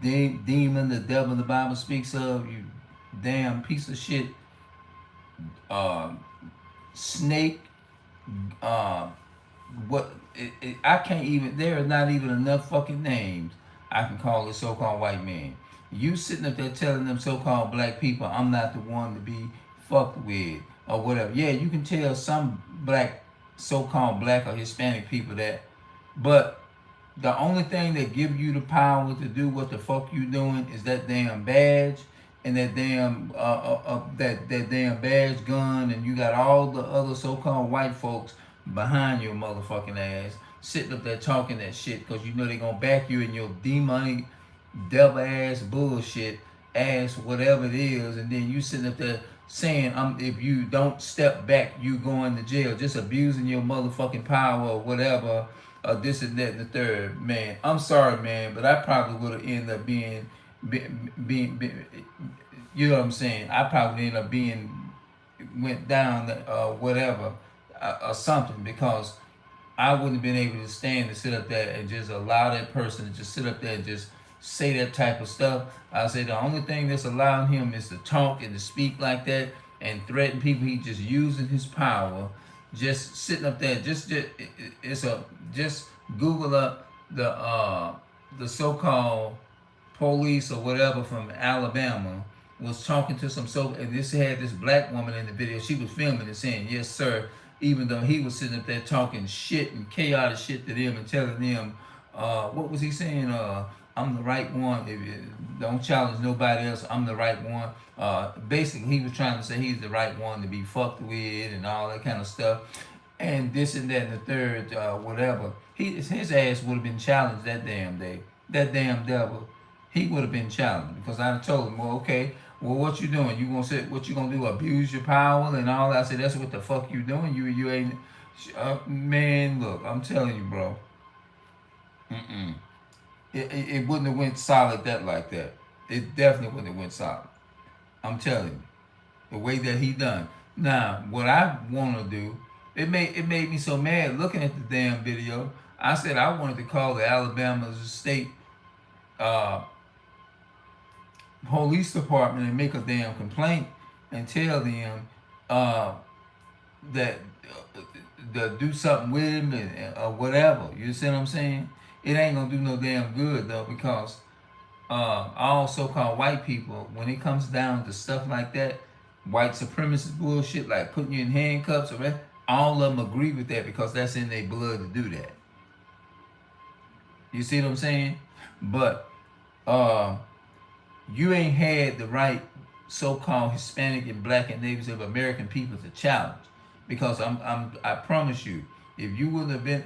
demon, the devil the Bible speaks of, you damn piece of shit, uh, snake, uh, I can't even, there are not even enough fucking names I can call a so-called white man. You sitting up there telling them so-called black people I'm not the one to be fucked with or whatever. Yeah, you can tell some black, so-called black or Hispanic people that, but the only thing that give you the power to do what the fuck you doing is that damn badge and that damn that damn badge gun, and you got all the other so-called white folks behind your motherfucking ass sitting up there talking that shit because you know they gonna back you in your demonic devil ass bullshit ass whatever it is, and then you sitting up there saying if you don't step back you going to jail, just abusing your motherfucking power or whatever, this and that and the third. Man, I'm sorry, man, but I probably would have ended up being, you know what I'm saying, I probably ended up being went down whatever or something, because I wouldn't have been able to stand to sit up there and just allow that person to just sit up there and just say that type of stuff. I say the only thing that's allowing him is to talk and to speak like that and threaten people. He just using his power, just sitting up there. Just Google up the so-called police or whatever from Alabama was talking to and this had this black woman in the video. She was filming and saying, "Yes, sir," even though he was sitting up there talking shit and chaotic shit to them and telling them, what was he saying? I'm the right one. Don't challenge nobody else. I'm the right one. Basically, he was trying to say he's the right one to be fucked with and all that kind of stuff. And this and that and the third, whatever. His ass would have been challenged that damn day. That damn devil. He would have been challenged because I told him, well, okay, well, what you doing? You gonna say what you gonna do? Abuse your power and all that? I said, that's what the fuck you doing. You ain't, man. Look, I'm telling you, bro. It wouldn't have went solid that like that. It definitely wouldn't have went solid. I'm telling you, the way that he done. Now, what I want to do, it made me so mad looking at the damn video. I said I wanted to call the Alabama State uh, police department and make a damn complaint and tell them that do something with him or whatever. You see what I'm saying? It ain't gonna do no damn good though, because all so-called white people, when it comes down to stuff like that, white supremacist bullshit, like putting you in handcuffs or that, all of them agree with that because that's in their blood to do that. You see what I'm saying? But you ain't had the right so-called Hispanic and Black and Native American people to challenge, because I promise you, if you wouldn't have been,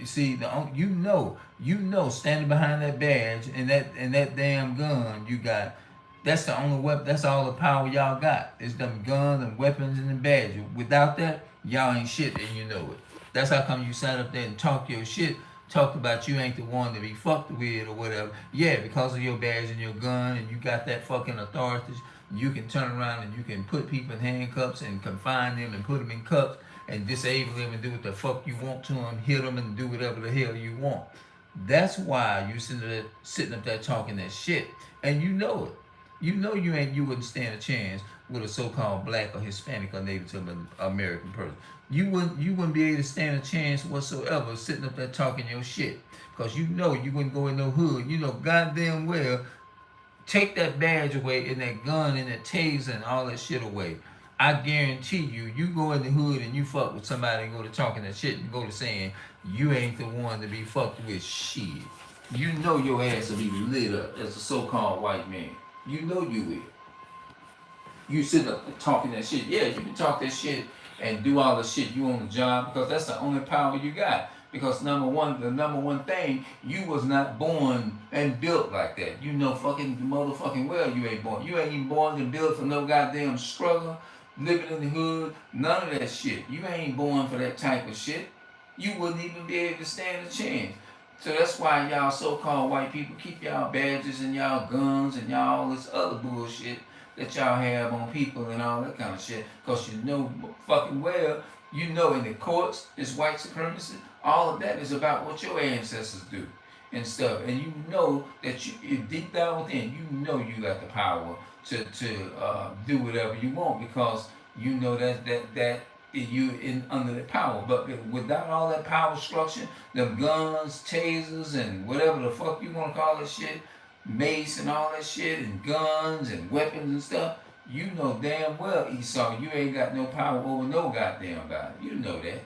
see, you know, standing behind that badge and that damn gun you got, that's the only weapon. That's all the power y'all got. It's them guns and weapons and the badge. Without that, y'all ain't shit, and you know it. That's how come you sat up there and talk your shit, talked about you ain't the one to be fucked with or whatever. Yeah, because of your badge and your gun, and you got that fucking authority. You can turn around and you can put people in handcuffs and confine them and put them in cuffs and disable them and do what the fuck you want to them, hit them and do whatever the hell you want. That's why you sitting up there talking that shit, and you know it. You know you wouldn't stand a chance with a so-called Black or Hispanic or Native American person. You wouldn't be able to stand a chance whatsoever sitting up there talking your shit, because you know you wouldn't go in no hood. You know goddamn well, take that badge away and that gun and that taser and all that shit away. I guarantee you go in the hood and you fuck with somebody and go to talking that shit and go to saying you ain't the one to be fucked with shit. You know your ass will be lit up as a so-called white man. You know you will. You sitting up talking that shit. Yeah, you can talk that shit and do all the shit you on the job, because that's the only power you got. Because the number one thing, you was not born and built like that. You know fucking motherfucking well you ain't born. You ain't even born and built for no goddamn struggle, living in the hood, none of that shit. You ain't born for that type of shit. You wouldn't even be able to stand a chance. So that's why y'all so-called white people keep y'all badges and y'all guns and y'all all this other bullshit that y'all have on people and all that kind of shit. Because you know fucking well, you know in the courts, it's white supremacy. All of that is about what your ancestors do. and stuff, and you know that you deep down within, you know you got the power to do whatever you want because you know that you in under the power. But without all that power structure, them guns, tasers, and whatever the fuck you want to call that shit, mace and all that shit, and guns and weapons and stuff, you know damn well, Esau, you ain't got no power over no goddamn body. You know that.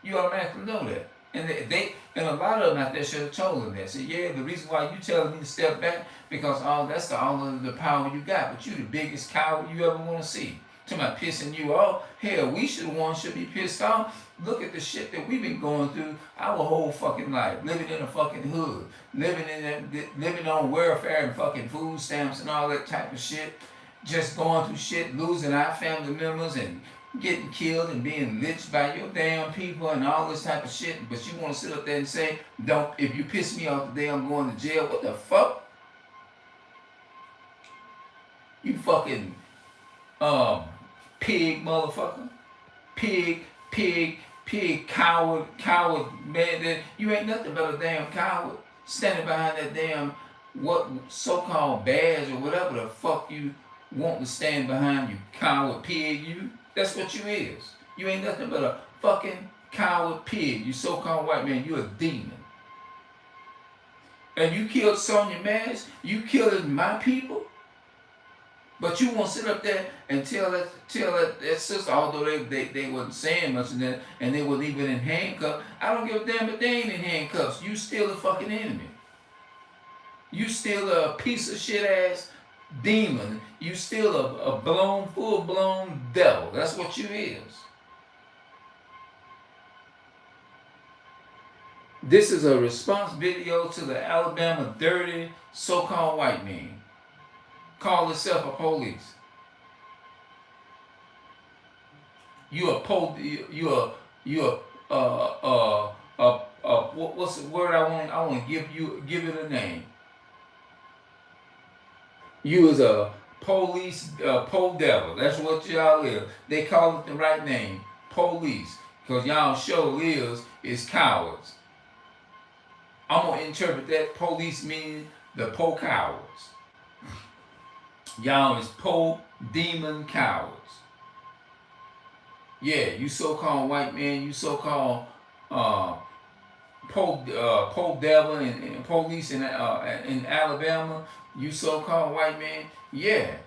You automatically know that. And they and a lot of them out there should have told them that. Say, yeah, the reason why you telling me to step back because all of the power you got, but you the biggest coward you ever want to see. Talking about pissing you off. Hell, we should be pissed off. Look at the shit that we've been going through our whole fucking life, living in a fucking hood, living on welfare and fucking food stamps and all that type of shit, just going through shit, losing our family members and getting killed and being lynched by your damn people and all this type of shit. But you want to sit up there and say, "Don't, if you piss me off today, I'm going to jail." What the fuck? You fucking pig motherfucker. Pig, coward, man. You ain't nothing but a damn coward standing behind that damn what so-called badge or whatever the fuck you want to stand behind, you coward pig, you. That's what you is. You ain't nothing but a fucking coward pig. You so-called white man, you a demon. And you killed Sonia Mash, you killing my people. But you won't sit up there and tell that sister, although they wasn't saying much and they were even in handcuffs. I don't give a damn if they ain't in handcuffs. You still a fucking enemy. You still a piece of shit ass demon. You still a full blown devil. That's what you is. This is a response video to the Alabama dirty so-called white man. Call himself a police. What's the word I want to give it a name. You is a police, pole devil. That's what y'all is. They call it the right name, police, because y'all show is cowards. I'm gonna interpret that police meaning the po cowards. Y'all is po demon cowards. Yeah, you so-called white man, you so-called po devil and police in Alabama, you so-called white man. Yeah,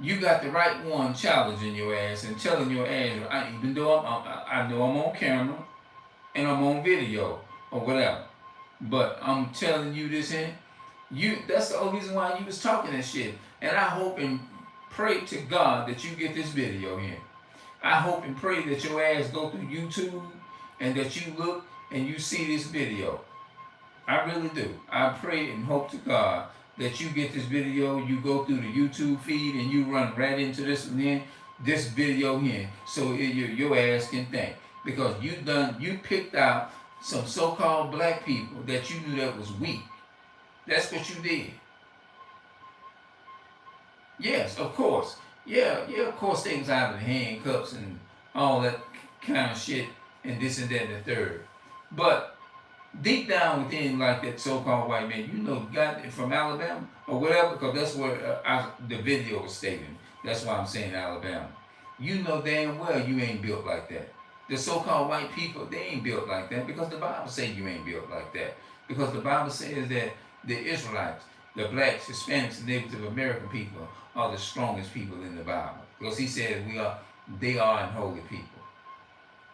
you got the right one challenging your ass and telling your ass. Even though I know I'm on camera and I'm on video or whatever, but I'm telling you this here. That's the only reason why you was talking that shit. And I hope and pray to God that you get this video here. I hope and pray that your ass go through YouTube and that you look and you see this video. I really do. I pray and hope to God that you get this video, you go through the YouTube feed and you run right into this video here so your ass can think. Because you picked out some so-called black people that you knew that was weak. That's what you did. Yes, of course. Yeah, of course they was out of the handcuffs and all that kind of shit and this and that and the third. But deep down within, like that so-called white man, you know, got it from Alabama or whatever, because that's where the video was stating. That's why I'm saying Alabama. You know damn well you ain't built like that. The so-called white people, they ain't built like that because the Bible says you ain't built like that. Because the Bible says that the Israelites, the blacks, Hispanics, and Native American people are the strongest people in the Bible. Because he said they are unholy people.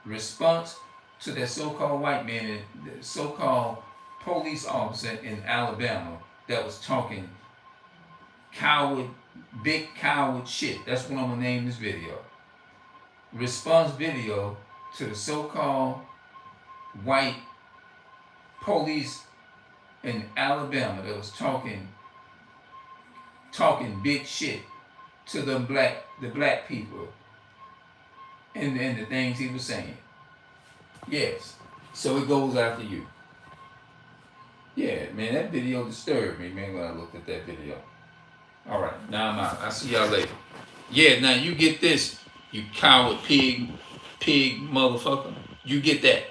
Response to that so-called white man, the so-called police officer in Alabama that was talking coward, big coward shit. That's what I'm gonna name this video. Response video to the so-called white police in Alabama that was talking big shit to the black people and the things he was saying. Yes. So it goes after you. Yeah, man, that video disturbed me, man, when I looked at that video. All right, now I'm out. I'll see y'all later. Yeah, now you get this, you coward pig motherfucker. You get that.